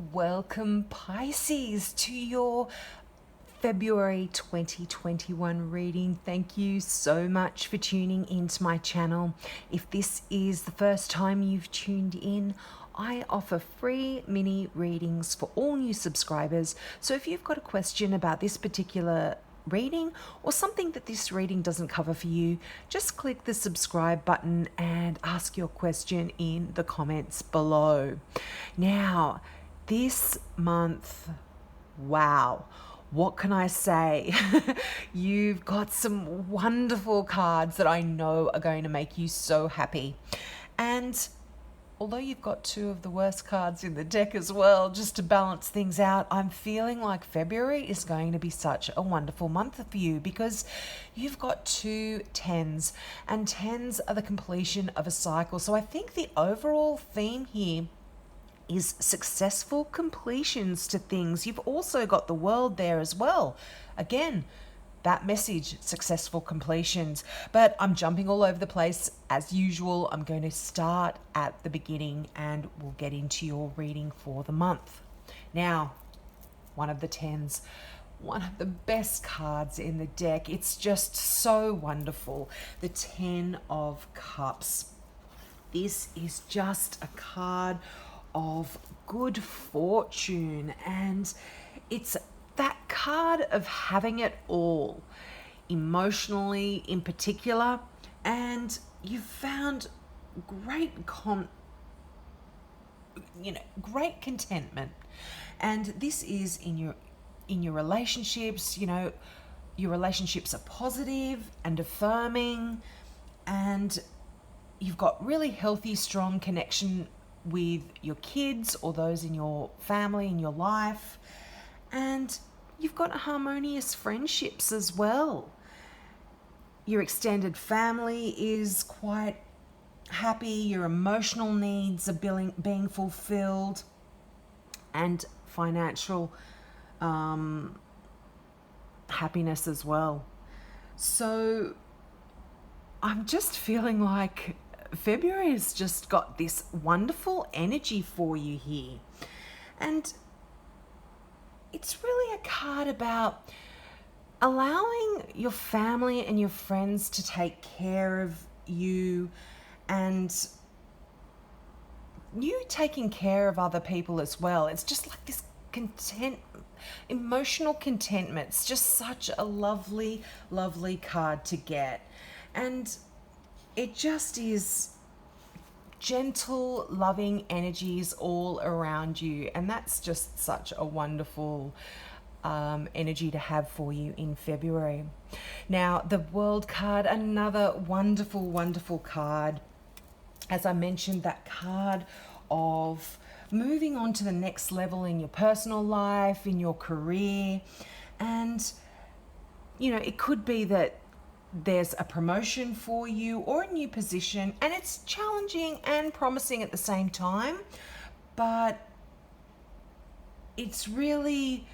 Welcome, Pisces, to your February 2021 reading. Thank you so much for tuning into my channel. If this is the first time you've tuned in, I offer free mini readings for all new subscribers. So if you've got a question about this particular reading or something that this reading doesn't cover for you, just click the subscribe button and ask your question in the comments below. Now, this month, wow, what can I say? You've got some wonderful cards that I know are going to make you so happy. And although you've got two of the worst cards in the deck as well, just to balance things out, I'm feeling like February is going to be such a wonderful month for you because you've got two tens, and tens are the completion of a cycle. So I think the overall theme here is successful completions to things. You've also got the world there as well. Again, that message, successful completions. But I'm jumping all over the place as usual. I'm going to start at the beginning and we'll get into your reading for the month. Now, one of the tens, one of the best cards in the deck. It's just so wonderful. The 10 of Cups. This is just a card of good fortune, and it's that card of having it all, emotionally in particular, and you've found great great contentment. And this is in your relationships. Your relationships are positive and affirming, and you've got really healthy, strong connection with your kids or those in your family, in your life. And you've got harmonious friendships as well. Your extended family is quite happy. Your emotional needs are being fulfilled, and financial happiness as well. So I'm just feeling like February has just got this wonderful energy for you here. And it's really a card about allowing your family and your friends to take care of you, and you taking care of other people as well. It's just like this emotional contentment. It's just such a lovely, lovely card to get. And it just is gentle, loving energies all around you. And that's just such a wonderful energy to have for you in February. Now, the World card, another wonderful, wonderful card. As I mentioned, that card of moving on to the next level in your personal life, in your career. And, it could be that there's a promotion for you or a new position, and it's challenging and promising at the same time, but it's really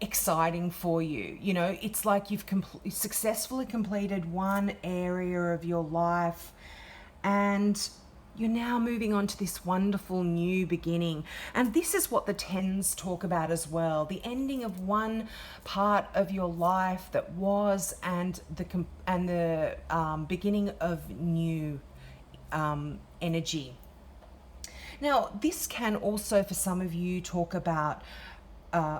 exciting for you. It's like you've successfully completed one area of your life, and you're now moving on to this wonderful new beginning. And this is what the tens talk about as well. The ending of one part of your life that was, and the beginning of new energy. Now, this can also, for some of you, talk about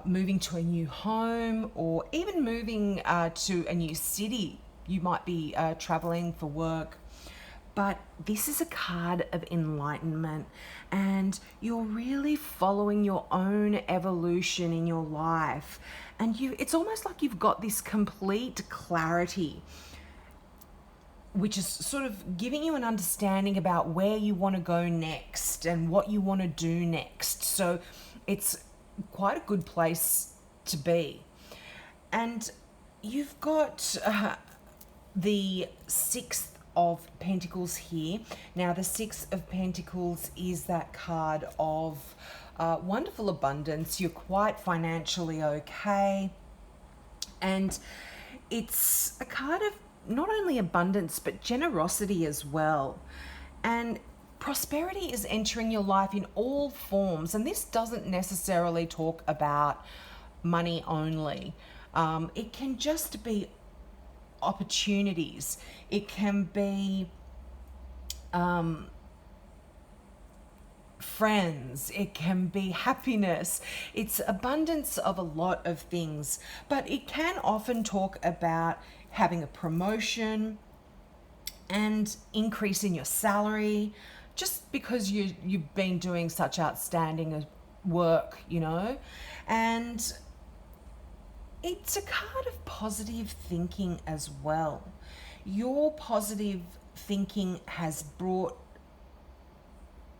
moving to a new home, or even moving to a new city. You might be traveling for work. But this is a card of enlightenment, and you're really following your own evolution in your life. And it's almost like you've got this complete clarity, which is sort of giving you an understanding about where you want to go next and what you want to do next. So it's quite a good place to be. And you've got the 6th of Pentacles here. Now, the 6 of Pentacles is that card of wonderful abundance. You're quite financially okay, and it's a card of not only abundance but generosity as well. And prosperity is entering your life in all forms, and this doesn't necessarily talk about money only. It can just be opportunities. It can be friends, it can be happiness. It's abundance of a lot of things, but it can often talk about having a promotion and increase in your salary just because you've been doing such outstanding work, you know. And it's a card of positive thinking as well. Your positive thinking has brought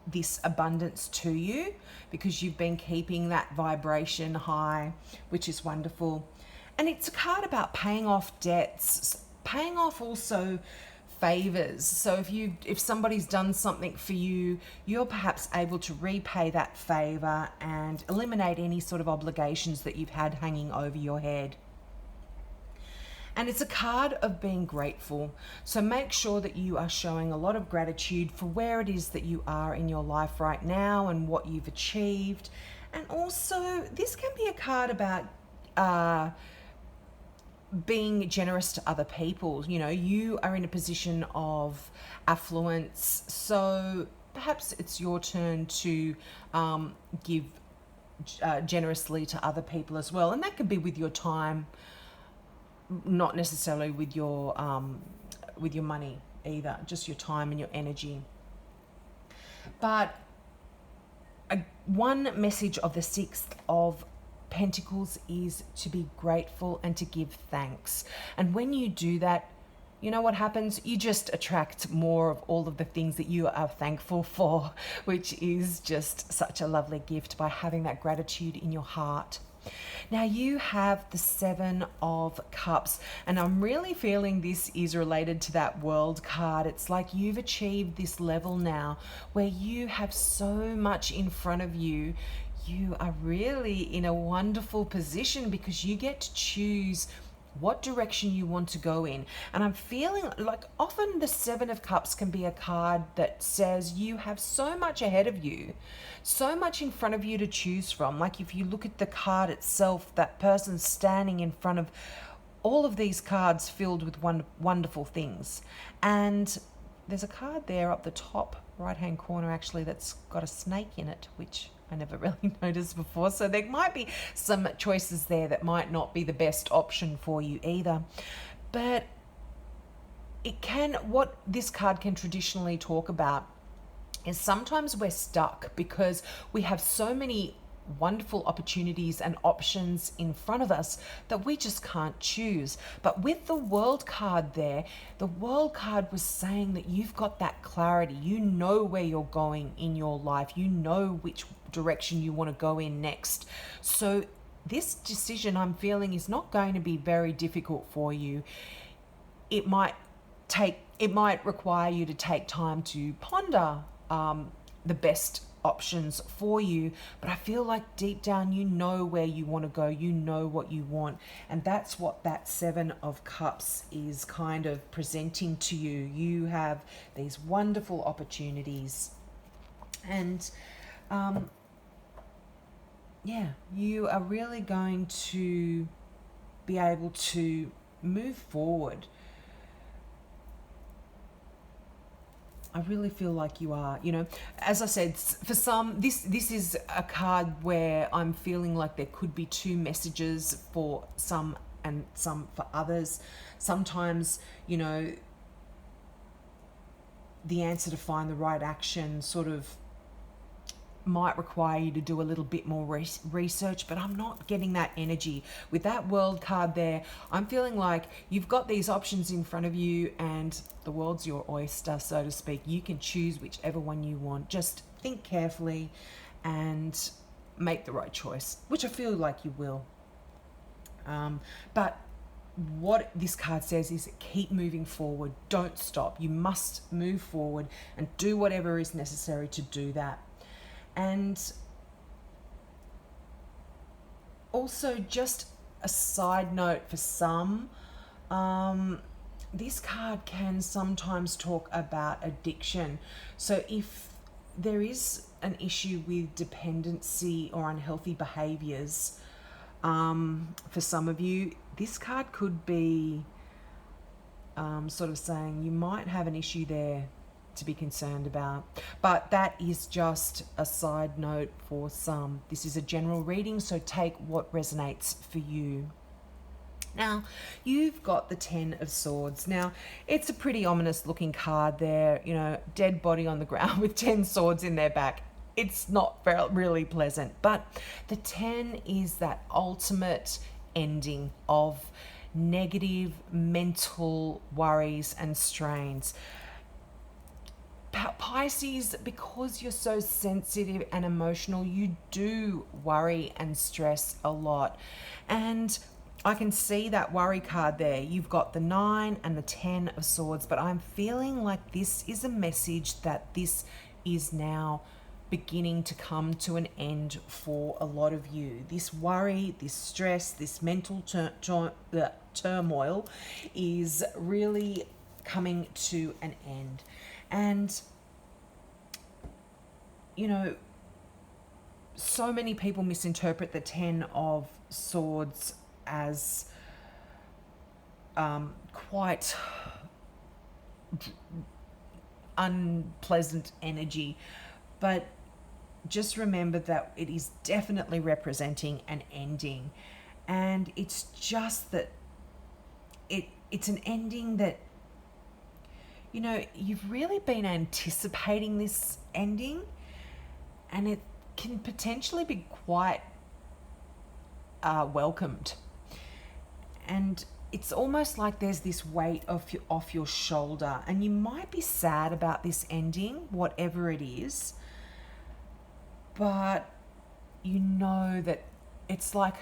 this abundance to you because you've been keeping that vibration high, which is wonderful. And it's a card about paying off debts, paying off also favors. So if somebody's done something for you, you're perhaps able to repay that favor and eliminate any sort of obligations that you've had hanging over your head. And it's a card of being grateful. So make sure that you are showing a lot of gratitude for where it is that you are in your life right now and what you've achieved. And also, this can be a card about being generous to other people. You know, you are in a position of affluence, so perhaps it's your turn to give generously to other people as well. And that could be with your time, not necessarily with your money either, just your time and your energy. But one message of the Sixth of Pentacles is to be grateful and to give thanks. And when you do that, you know what happens? You just attract more of all of the things that you are thankful for, which is just such a lovely gift by having that gratitude in your heart. Now you have the Seven of Cups, and I'm really feeling this is related to that World card. It's like you've achieved this level now where you have so much in front of you. You are really in a wonderful position because you get to choose what direction you want to go in. And I'm feeling like often the Seven of Cups can be a card that says you have so much ahead of you, so much in front of you to choose from. Like if you look at the card itself, that person's standing in front of all of these cards filled with wonderful things. And there's a card there up the top right hand corner actually that's got a snake in it, which I never really noticed before. So there might be some choices there that might not be the best option for you either. But what this card can traditionally talk about is sometimes we're stuck because we have so many wonderful opportunities and options in front of us that we just can't choose. But with the World card there, the World card was saying that you've got that clarity. You know where you're going in your life. You know which direction you want to go in next. So this decision I'm feeling is not going to be very difficult for you. It might require you to take time to ponder the best options for you, but I feel like deep down you know where you want to go, you know what you want, and that's what that Seven of Cups is kind of presenting to you. You have these wonderful opportunities, and you are really going to be able to move forward. I really feel like you are, you know, as I said, for some, this is a card where I'm feeling like there could be two messages for some and some for others. Sometimes, you know, the answer to find the right action sort of might require you to do a little bit more research, but I'm not getting that energy. With that World card there, I'm feeling like you've got these options in front of you and the world's your oyster, so to speak. You can choose whichever one you want. Just think carefully and make the right choice, which I feel like you will. But what this card says is keep moving forward. Don't stop. You must move forward and do whatever is necessary to do that. And also, just a side note for some, this card can sometimes talk about addiction. So if there is an issue with dependency or unhealthy behaviors. For some of you, this card could be sort of saying you might have an issue there to be concerned about. But that is just a side note for some. This is a general reading, so take what resonates for you. Now, you've got the Ten of Swords. Now, it's a pretty ominous looking card there, you know, dead body on the ground with 10 swords in their back. It's not really pleasant, but the 10 is that ultimate ending of negative mental worries and strains. Pisces, because you're so sensitive and emotional, you do worry and stress a lot. And I can see that worry card there. You've got the 9 and the 10 of Swords, but I'm feeling like this is a message that this is now beginning to come to an end for a lot of you. This worry, this stress, this mental turmoil is really coming to an end. And, you know, so many people misinterpret the 10 of Swords as quite unpleasant energy, but just remember that it is definitely representing an ending. And it's just that it's an ending that, you know, you've really been anticipating this ending, and it can potentially be quite welcomed. And it's almost like there's this weight off your shoulder, and you might be sad about this ending, whatever it is, but you know that it's like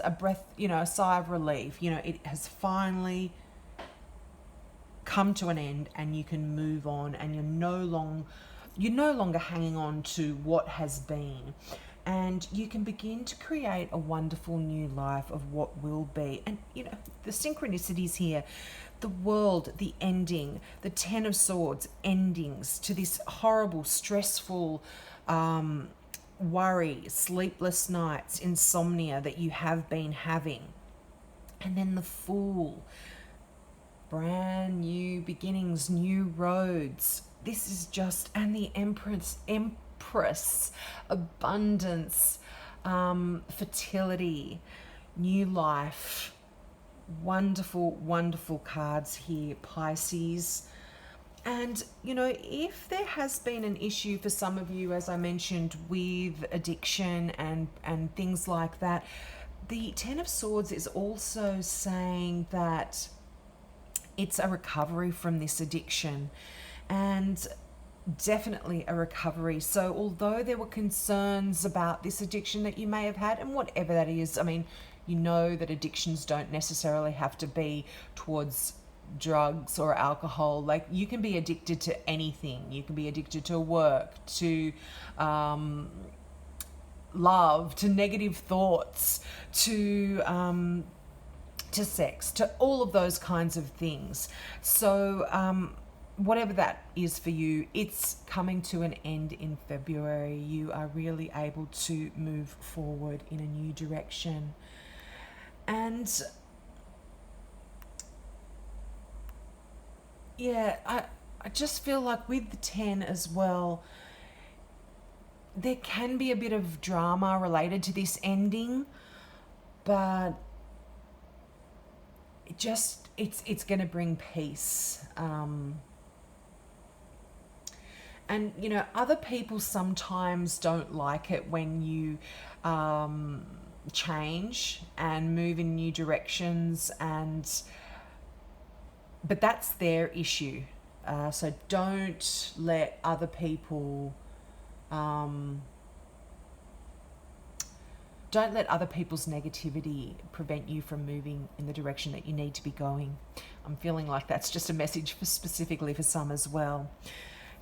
a breath, you know, a sigh of relief. You know, it has finally come to an end, and you can move on, and you're no longer hanging on to what has been, and you can begin to create a wonderful new life of what will be. And you know, the synchronicities here, the world, the ending, the 10 of Swords, endings to this horrible, stressful worry, sleepless nights, insomnia that you have been having. And then the Fool, brand new beginnings, new roads. This is just, and the Empress, abundance, fertility, new life. Wonderful, wonderful cards here, Pisces. And, you know, if there has been an issue for some of you, as I mentioned, with addiction and things like that, the 10 of Swords is also saying that it's a recovery from this addiction, and definitely a recovery. So although there were concerns about this addiction that you may have had, and whatever that is, I mean, you know that addictions don't necessarily have to be towards drugs or alcohol. Like, you can be addicted to anything. You can be addicted to work, to love, to negative thoughts, to sex, to all of those kinds of things. So whatever that is for you, it's coming to an end in February. You are really able to move forward in a new direction. And yeah, I just feel like with the 10 as well, there can be a bit of drama related to this ending, but it's going to bring peace. And, you know, other people sometimes don't like it when you change and move in new directions, but that's their issue. So don't let other people don't let other people's negativity prevent you from moving in the direction that you need to be going. I'm feeling like that's just a message specifically for some as well.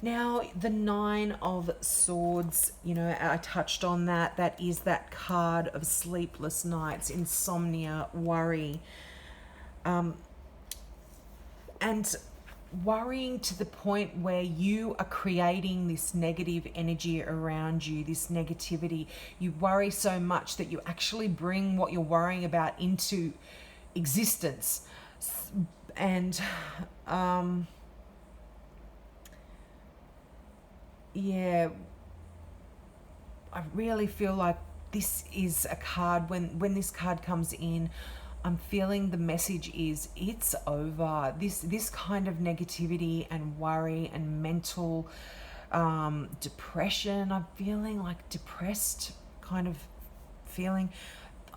Now, the 9 of Swords, you know, I touched on that. That is that card of sleepless nights, insomnia, worry. And worrying to the point where you are creating this negative energy around you, this negativity. You worry so much that you actually bring what you're worrying about into existence. And yeah, I really feel like this is a card, when this card comes in, I'm feeling the message is it's over. This kind of negativity and worry and mental depression. I'm feeling like depressed kind of feeling.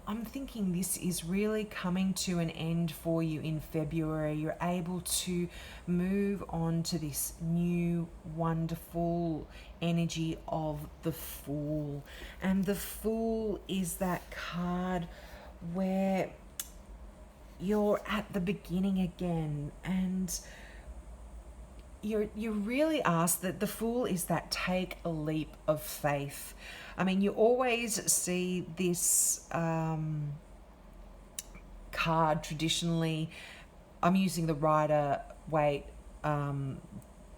I'm thinking this is really coming to an end for you in February. You're able to move on to this new, wonderful energy of the Fool. And the Fool is that card where you're at the beginning again, and you're really asked that the Fool is that take a leap of faith. I mean, you always see this card traditionally. I'm using the Rider-Waite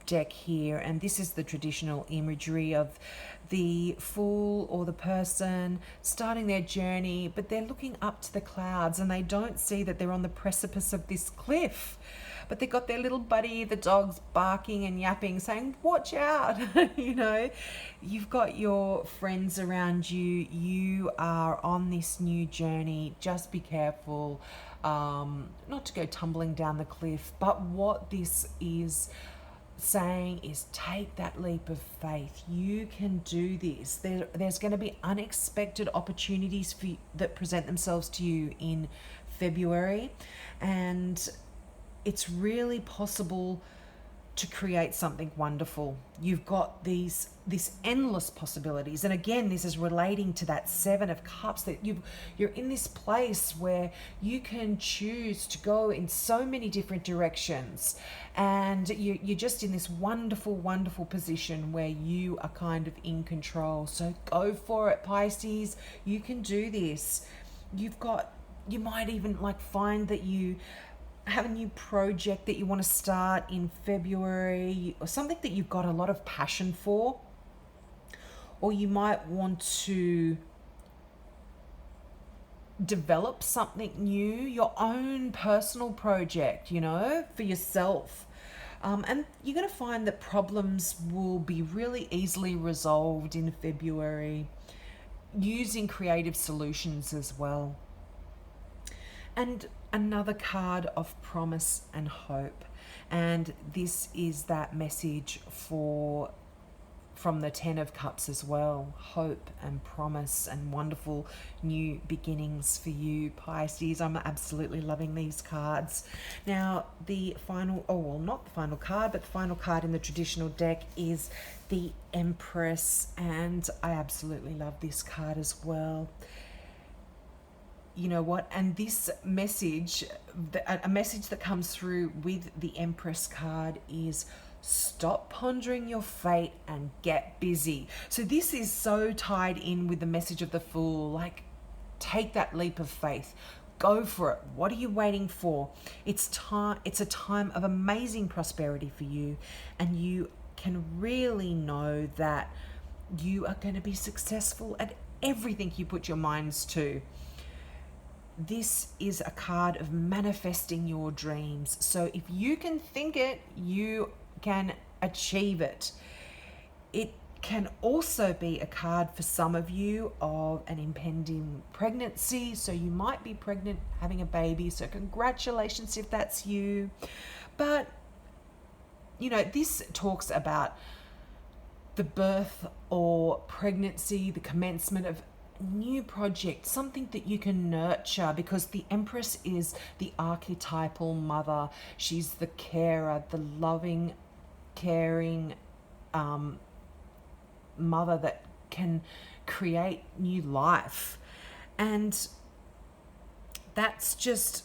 deck here, and this is the traditional imagery of the Fool or the person starting their journey, but they're looking up to the clouds and they don't see that they're on the precipice of this cliff. But they've got their little buddy, the dog's barking and yapping, saying, watch out. You know, you've got your friends around you. You are on this new journey. Just be careful not to go tumbling down the cliff. But what this is saying is take that leap of faith. You can do this. There's going to be unexpected opportunities for you, that present themselves to you in February, and it's really possible to create something wonderful. You've got this endless possibilities, and again, this is relating to that Seven of Cups, that you're in this place where you can choose to go in so many different directions, and you're just in this wonderful, wonderful position where you are kind of in control. So go for it, Pisces. You can do this. You might even like find that you have a new project that you want to start in February, or something that you've got a lot of passion for, or you might want to develop something new, your own personal project, you know, for yourself. And you're going to find that problems will be really easily resolved in February using creative solutions as well. And another card of promise and hope. And this is that message from the Ten of Cups as well. Hope and promise and wonderful new beginnings for you, Pisces. I'm absolutely loving these cards. Now, the final, not the final card, but the final card in the traditional deck is the Empress. And I absolutely love this card as well. You know what? And this message, a message that comes through with the Empress card is stop pondering your fate and get busy. So this is so tied in with the message of the Fool. Like, take that leap of faith. Go for it. What are you waiting for? It's a time of amazing prosperity for you, and you can really know that you are going to be successful at everything you put your minds to. This is a card of manifesting your dreams. So if you can think it, you can achieve it. It can also be a card for some of you of an impending pregnancy. So you might be pregnant, having a baby. So congratulations if that's you. But, you know, this talks about the birth or pregnancy, the commencement of new project, something that you can nurture, because the Empress is the archetypal mother. She's the carer, the loving, caring mother that can create new life. And that's just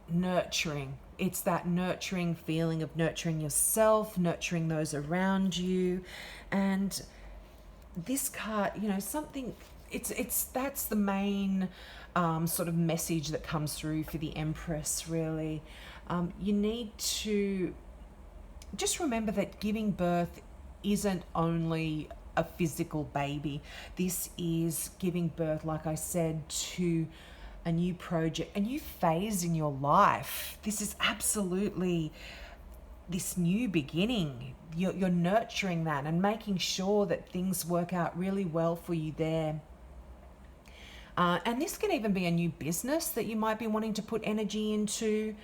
nurturing. It's that nurturing feeling of nurturing yourself, nurturing those around you. And this card, you know, something, that's the main sort of message that comes through for the Empress, really. You need to just remember that giving birth isn't only a physical baby. This is giving birth, like I said, to a new project, a new phase in your life. This is absolutely this new beginning. You're nurturing that and making sure that things work out really well for you there. And this can even be a new business that you might be wanting to put energy into,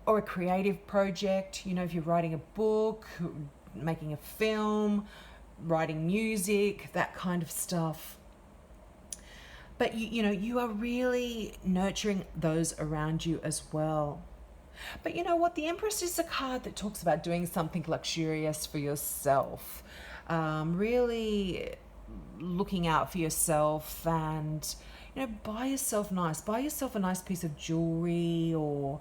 or a creative project. You know, if you're writing a book, making a film, writing music, that kind of stuff. But you know, you are really nurturing those around you as well. But you know what? The Empress is a card that talks about doing something luxurious for yourself. Really looking out for yourself, and you know, buy yourself nice. Buy yourself a nice piece of jewelry, or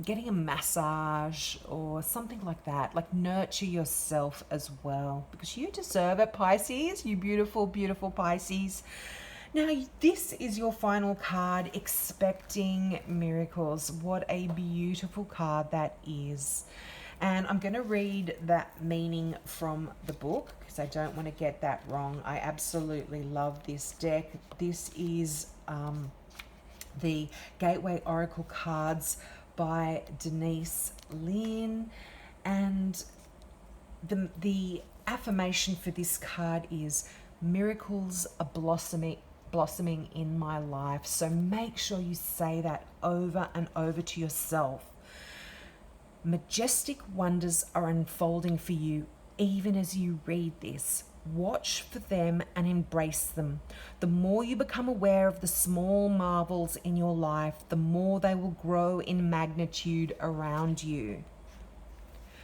getting a massage or something like that. Like, nurture yourself as well, because you deserve it, Pisces. You beautiful, beautiful Pisces. Now, this is your final card, Expecting Miracles. What a beautiful card that is. And I'm going to read that meaning from the book because I don't want to get that wrong. I absolutely love this deck. This is the Gateway Oracle cards by Denise Lynn. And the affirmation for this card is, miracles are blossoming in my life. So make sure you say that over and over to yourself. Majestic wonders are unfolding for you even as you read this. Watch for them and embrace them. The more you become aware of the small marvels in your life, the more they will grow in magnitude around you.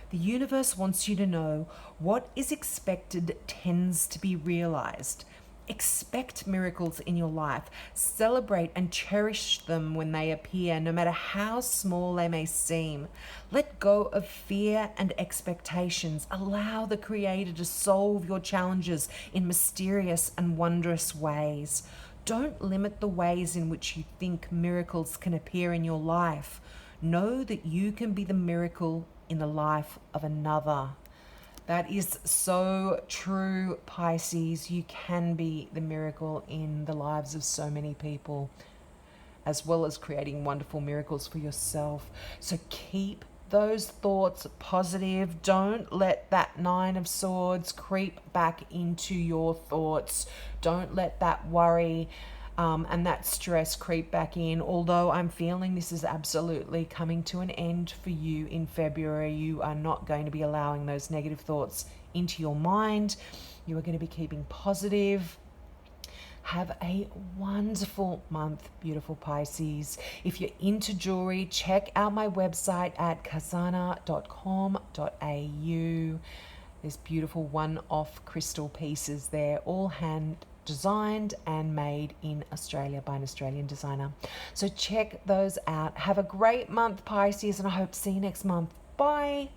The universe wants you to know what is expected tends to be realized. Expect miracles in your life. Celebrate and cherish them when they appear, no matter how small they may seem. Let go of fear and expectations. Allow the Creator to solve your challenges in mysterious and wondrous ways. Don't limit the ways in which you think miracles can appear in your life. Know that you can be the miracle in the life of another. That is so true, Pisces. You can be the miracle in the lives of so many people, as well as creating wonderful miracles for yourself. So keep those thoughts positive. Don't let that Nine of Swords creep back into your thoughts. Don't let that worry and that stress creep back in. Although I'm feeling this is absolutely coming to an end for you in February. You are not going to be allowing those negative thoughts into your mind. You are going to be keeping positive. Have a wonderful month, beautiful Pisces. If you're into jewelry, check out my website at kazana.com.au. There's beautiful one-off crystal pieces there, all hand designed and made in Australia by an Australian designer. So check those out. Have a great month, Pisces, and I hope to see you next month. Bye.